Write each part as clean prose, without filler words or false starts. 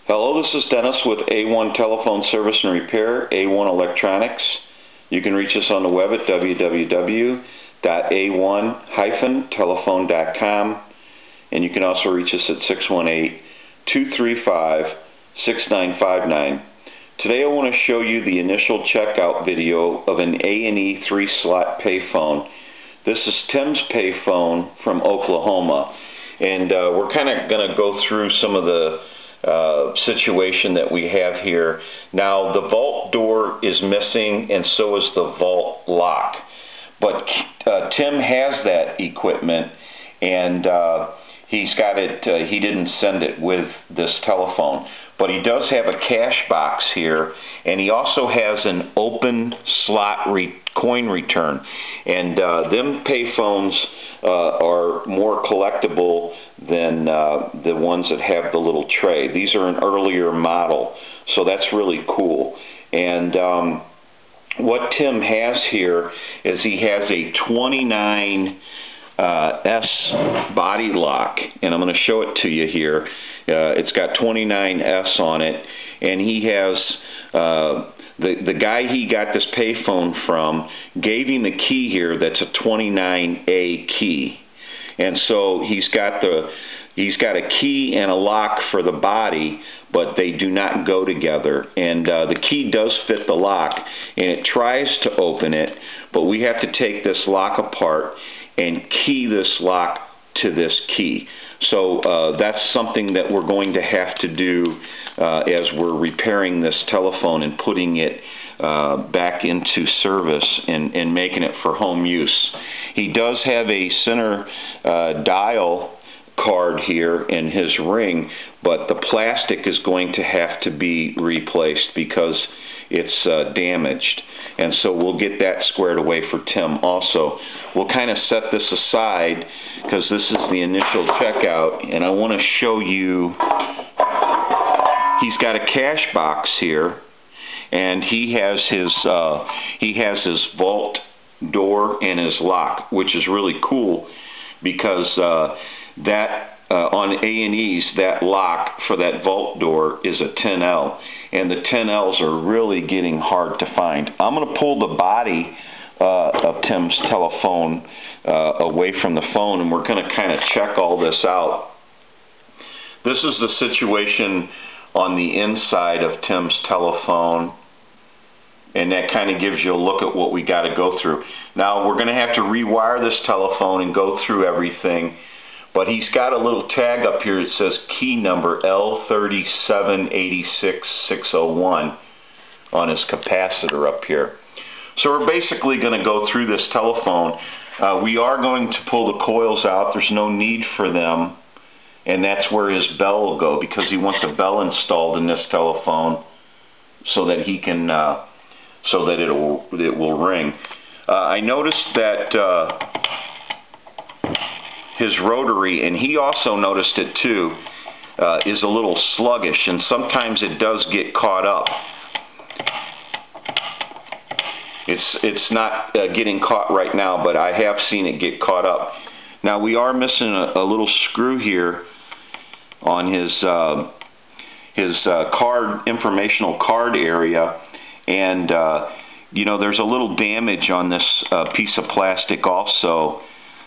Hello, this is Dennis with A1 Telephone Service and Repair, A1 Electronics. You can reach us on the web at www.a1-telephone.com, and you can also reach us at 618-235-6959. Today I want to show you the initial checkout video of an A&E 3-slot payphone. This is Tim's payphone from Oklahoma, and we're kind of going to go through some of the situation that we have here. Now, the vault door is missing, and so is the vault lock. But Tim has that equipment, and he's got it. He didn't send it with this telephone, but he does have a cash box here, and he also has an open slot coin return. And them payphones are more collectible than the ones that have the little tray. These are an earlier model, so that's really cool. And what Tim has here is he has a 29 S body lock, and I'm going to show it to you here. It's got 29S on it, and he has the guy he got this payphone from gave him the key here that's a 29A key, and so he's got a key and a lock for the body, but they do not go together. And the key does fit the lock, and it tries to open it, but we have to take this lock apart and key this lock to this key. So that's something that we're going to have to do as we're repairing this telephone and putting it back into service and making it for home use. He does have a center dial card here in his ring, but the plastic is going to have to be replaced because it's damaged. And so we'll get that squared away for Tim also. We'll kind of set this aside because this is the initial checkout, and I want to show you he's got a cash box here, and he has his vault door and his lock, which is really cool because on A&Es, that lock for that vault door is a 10L, and the 10Ls are really getting hard to find. I'm going to pull the body of Tim's telephone away from the phone, and we're going to kind of check all this out. This is the situation on the inside of Tim's telephone, and that kind of gives you a look at what we got to go through. Now, we're going to have to rewire this telephone and go through everything. But he's got a little tag up here that says key number L3786601 on his capacitor up here. So we're basically going to go through this telephone. We are going to pull the coils out. There's no need for them. And that's where his bell will go, because he wants a bell installed in this telephone so that he can, so that it will ring. I noticed that his rotary, and he also noticed it too, is a little sluggish, and sometimes it does get caught up. It's not getting caught right now, but I have seen it get caught up. Now, we are missing a little screw here on his informational card area, and you know, there's a little damage on this piece of plastic also.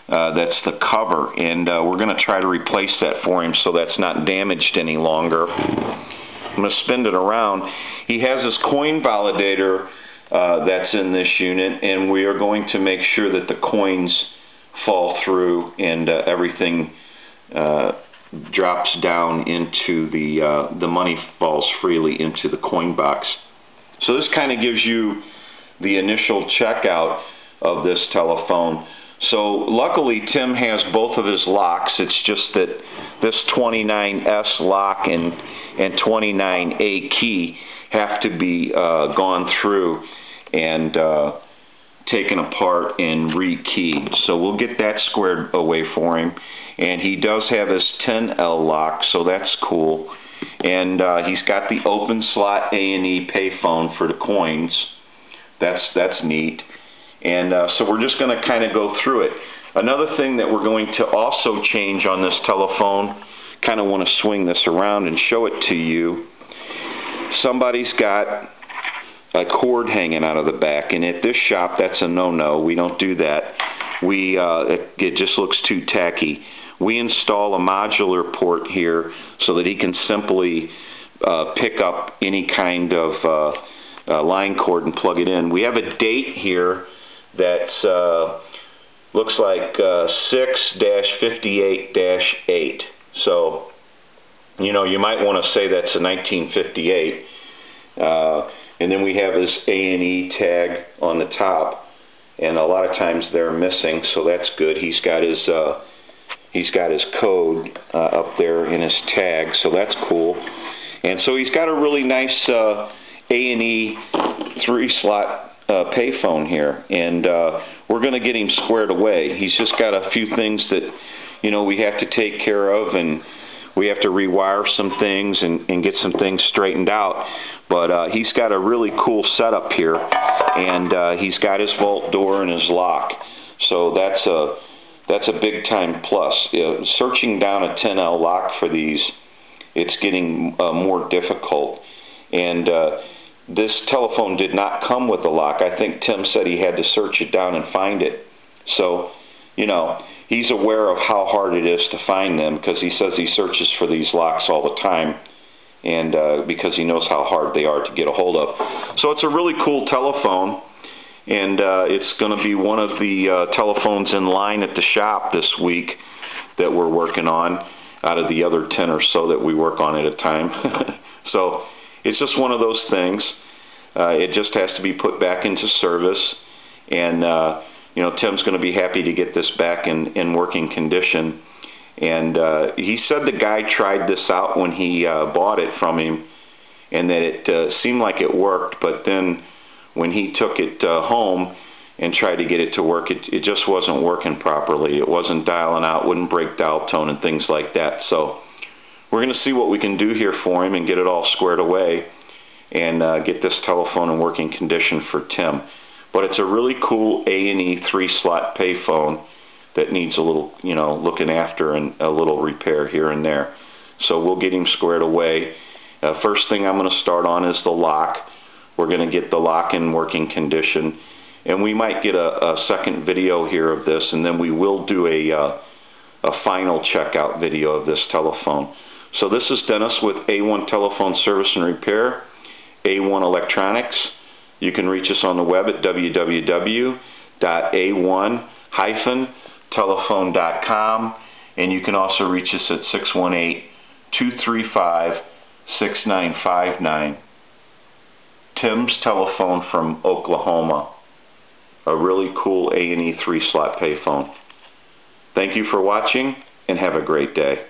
That's the cover, and we're going to try to replace that for him so that's not damaged any longer. I'm going to spin it around. He has his coin validator that's in this unit, and we are going to make sure that the coins fall through and everything drops down into the money falls freely into the coin box. So this kind of gives you the initial checkout of this telephone. So luckily Tim has both of his locks. It's just that this 29S lock and 29A key have to be gone through and taken apart and re-keyed. So we'll get that squared away for him. And he does have his 10L lock, so that's cool. And he's got the open slot A&E payphone for the coins. That's neat. And so we're just going to kind of go through it. Another thing that we're going to also change on this telephone kind of want to swing this around and show it to you. Somebody's got a cord hanging out of the back, and at this shop that's a no-no. We don't do that. It just looks too tacky. We install a modular port here so that he can simply pick up any kind of line cord and plug it in. We have a date here that's looks like 6-58-8. So, you know, you might want to say that's a 1958. And then we have his A&E tag on the top, and a lot of times they're missing, so that's good. He's got his code up there in his tag, so that's cool. And so he's got a really nice A&E 3-slot payphone here, and we're going to get him squared away. He's just got a few things that, you know, we have to take care of, and we have to rewire some things and get some things straightened out. But he's got a really cool setup here, and he's got his vault door and his lock. So that's a big time plus. Searching down a 10L lock for these, it's getting more difficult. And this telephone did not come with a lock. I think Tim said he had to search it down and find it. So, you know, he's aware of how hard it is to find them, because he says he searches for these locks all the time, and because he knows how hard they are to get a hold of. So it's a really cool telephone, and it's going to be one of the telephones in line at the shop this week that we're working on, out of the other 10 or so that we work on at a time. So it's just one of those things. It just has to be put back into service, and you know, Tim's going to be happy to get this back in working condition. And he said the guy tried this out when he bought it from him, and that it seemed like it worked, but then when he took it home and tried to get it to work, it just wasn't working properly. It wasn't dialing out, wouldn't break dial tone and things like that. So we're going to see what we can do here for him and get it all squared away and get this telephone in working condition for Tim. But it's a really cool A&E 3-slot payphone that needs a little, you know, looking after and a little repair here and there. So we'll get him squared away. First thing I'm going to start on is the lock. We're going to get the lock in working condition, and we might get a second video here of this, and then we will do a final checkout video of this telephone. So this is Dennis with A1 Telephone Service and Repair, A1 Electronics. You can reach us on the web at www.a1-telephone.com, and you can also reach us at 618-235-6959. Tim's telephone from Oklahoma, a really cool A&E 3-slot payphone. Thank you for watching, and have a great day.